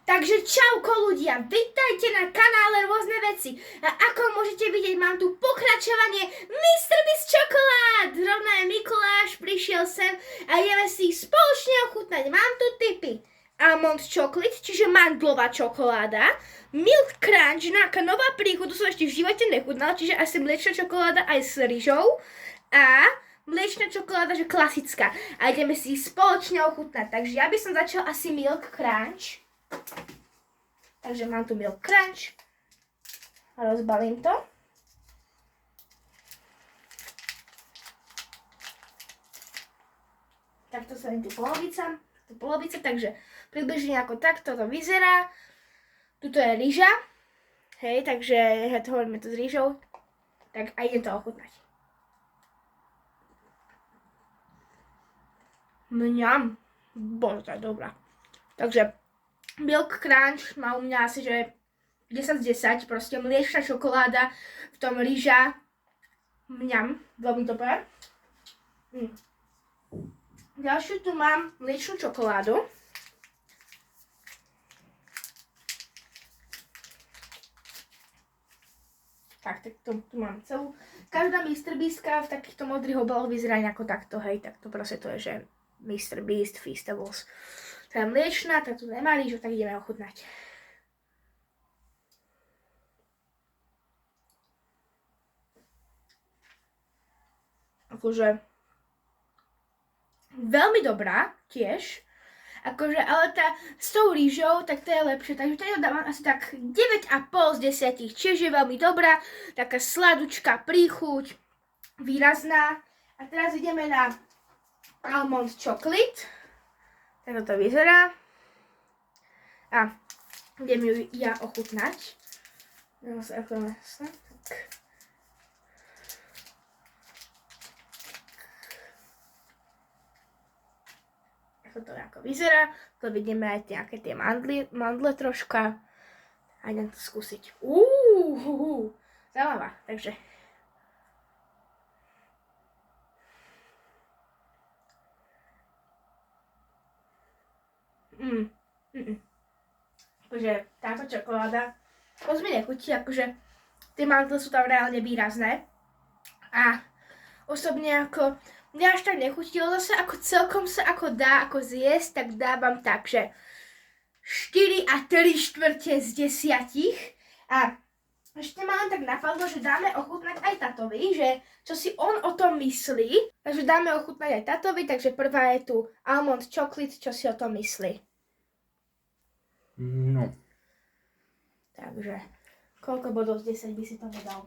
Takže čauko ľudia, vítajte na kanále Rôzne veci. A ako môžete vidieť, mám tu pokračovanie Mr. Beast čokolád. Rovno je Mikuláš, prišiel sem a ideme si ich spoločne ochutnať. Mám tu tipy. Almond chocolate, čiže mandlová čokoláda. Milk crunch, nejaká nová príchuť, to som ešte v živote nechutnala, čiže asi mliečna čokoláda aj s rýžou. A mliečna čokoláda, že klasická. A ideme si ich spoločne ochutnať. Takže ja by som začal asi milk crunch. Takže mám tu milk crunch a rozbalím to. Takto sa tu polovica, takže približne ako takto to vyzerá. Tuto je rýža, hej, takže hovoríme to s rýžou, tak a idem to ochutnať. Mňam, bože, to je dobrá. Takže milk crunch má u mňa asi, že 10 z 10, proste mliečna čokoláda, v tom rýža, mňam, veľmi dobré. Ďalšiu tu mám mliečnú čokoládu. Tak tu mám celú. Každá Mr. Beastka v takýchto modrých obaloch vyzerá nejako takto, hej, tak to proste to je, že Mr. Beast Feastables. To je mliečna, tak tu nemá rýžu, tak ideme ochutnať. Akože veľmi dobrá tiež. Akože, ale tá s tou rýžou, tak to je lepšie. Takže tady dávam asi tak 9,5 z 10. Čiže je veľmi dobrá, taká sladučká príchuť, výrazná. A teraz ideme na almond chocolate. Tak to vyzerá. A idem ju ja ochutnať. Ako to ako vyzerá. To vidíme aj nejaké tie mandle troška. A idem to skúsiť. Zaujímavá. Takže akože táto čokoláda moc mi nechutí, akože tie mandle sú tam reálne výrazné a osobne ako mňa až tak nechutí, ale zase ako celkom sa ako dá ako zjesť, tak dávam tak, že 4 3/4 z 10 a ešte ma len tak napadlo, že dáme ochutnať aj tatovi, že čo si on o tom myslí, takže dáme ochutnať aj tatovi, takže prvá je tu almond chocolate, čo si o tom myslí. No. Takže, koľko bodov z 10 by si tomu dal?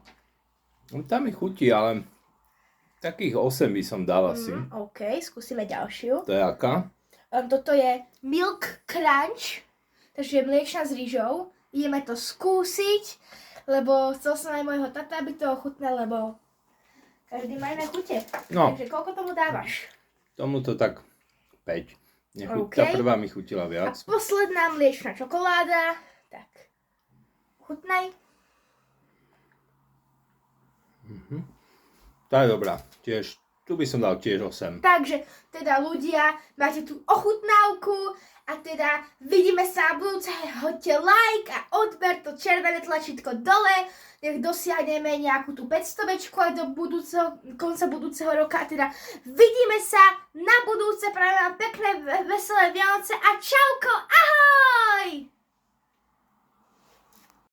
No, tam mi chutí, ale takých 8 by som dal asi. OK, skúsime ďalšiu. To je aká? Toto je milk crunch, takže mliečna s rýžou. Ideme to skúsiť, lebo chcel som aj môjho tata, aby to ochutnal, lebo každý má iné chute. No. Takže koľko tomu dávaš? Tomuto tak 5. OK. Tá prvá mi chutila A viac. posledná mliečna čokoláda. Tak, chutnaj. Tá je dobrá. Tiež, tu by som dal tiež 8. Takže teda ľudia, máte tu ochutnávku a teda vidíme sa budúce. Hoďte like a odber to červené tlačítko dole. Nech dosiahneme nejakú tú 500 aj do konca budúceho roka. A teda vidíme sa na budúce. Prajem vám pekné, veselé Vianoce a čauko, ahoj!